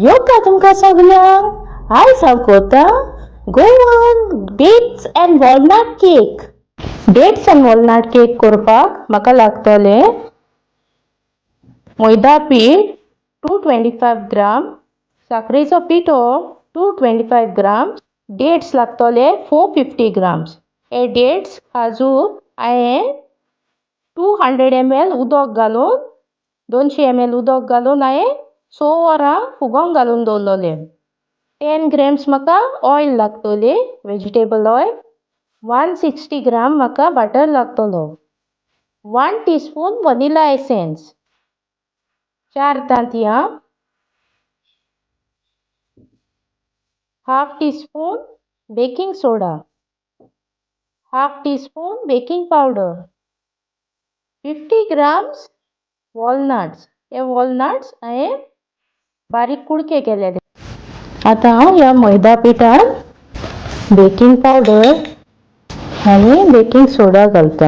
योगा तुमकां सगळ्यांक आयज हांव करता Goan dates and walnut cake. Dates and walnut cake करपाक म्हाका लागतले मैदा पीठ 225 ग्राम, साखरेचो पिठो 225 ग्राम, डेट्स लागतले 450 ग्राम्स. हे डेट्स काजू हांवें 200 ml उदक घालून 200 ml उदक घालून हांवें 6 वरां फुगोंक घालून दवरलेले. 10 ग्रॅम्स म्हाका ऑयल लागतली, वेजिटेबल ऑयल. 160 ग्राम म्हाका बटर लागतलो. 1 टीस्पून वनिला एसेन्स, 4 तांतयां, half teaspoon baking soda, half teaspoon baking powder, 50 grams walnuts. हे वॉलनट्स हांवें बारीक कुडके केलेले. आता हांव ह्या मैदा पिठान बेकिंग पावडर आनी बेकिंग सोडा घालता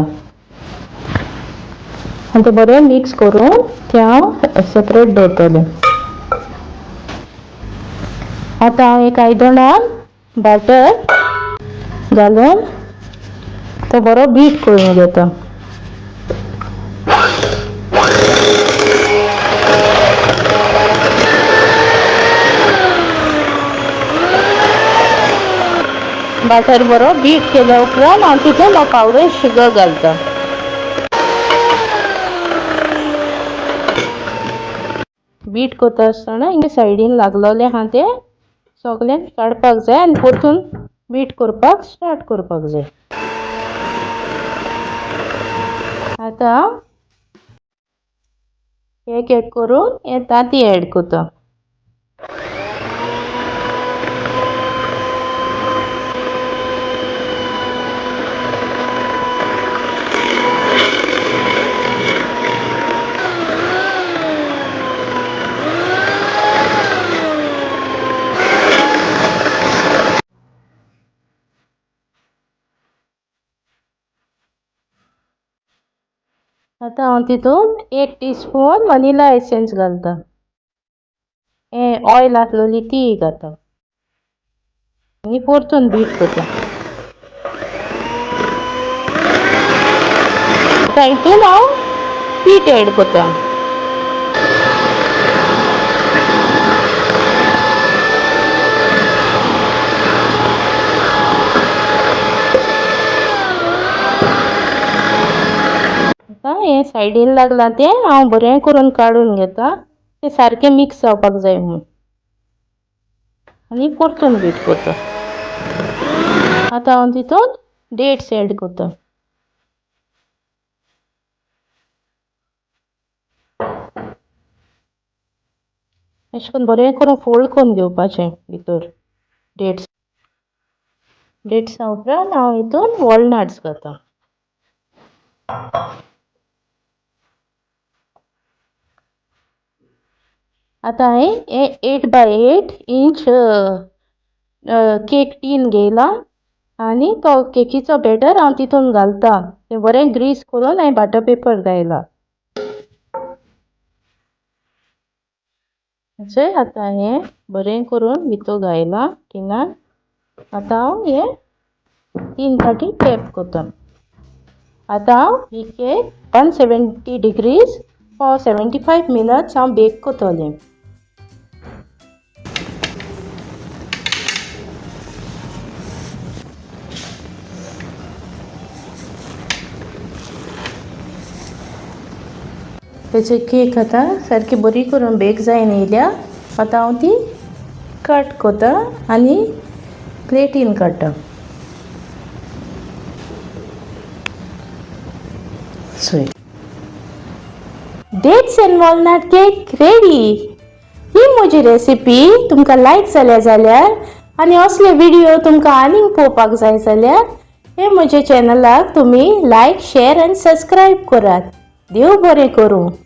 आनी ते बरें मिक्स करून ते हांव सेपरेट दवरतलें. आता हांव एक आयदनान बटर घालून तो बरो बीट करून घेता. बटर बरो बीट केल्या उपरांत हांव तितून पावडर शुगर घालता. बीट करता आसतना हिंगा सायडीन लागलोले आहा ते सगळें काडपाक जाय आनी परतून बीट करपाक स्टार्ट करपाक जाय. आता एक एक करून हे तांती ऍड करता. आता हांव तितून 1 टीस्पून वनिला एसेन्स घालता. हे ऑयल आसलोली ती घालता आनी परतून बीट करता. आता हितून हांव पीठ ऍड करता. हे सायडीन लागला ते हांव बरें करून काडून घेता. ते सारकें मिक्स जावपाक जाय म्हणून आनी परतून बीट करता. आता हांव तितून डेट्स ऍड करता. अशें करून बरें करून फोल्ड करून घेवपाचें भितर डेट्सा उपरांत हांव हितून वॉलनट्स घालता. आता हांवें हे 8 बाय 8 इंच केक टीन घेयला आनी तो केकीचो बॅटर हांव तितून घालता. तें बरें ग्रीस करून हांवें बटर पेपर लायला. अशें आतां हें बरें करून भितर घायला टिनान. आतां हांव हे 3 फावटी टॅप करता. आतां हांव ही केक 170 डिग्रीज फॉर 75 मिनट्स हांव बेक करतलें. तेची केक आतां सारकी बरी करून बेक जायन येयल्या. आतां हांव ती कट करता आनी प्लेटीन काडटा. Dates and walnut cake ready. ही म्हजी रेसिपी तुमकां लायक जाल्या जाल्यार आनी असले व्हिडिओ तुमकां आनीक पळोवपाक जाय जाल्यार हे म्हज्या चॅनलाक तुमी लायक, शेअर आनी सबस्क्रायब करात. देव बरें करूं.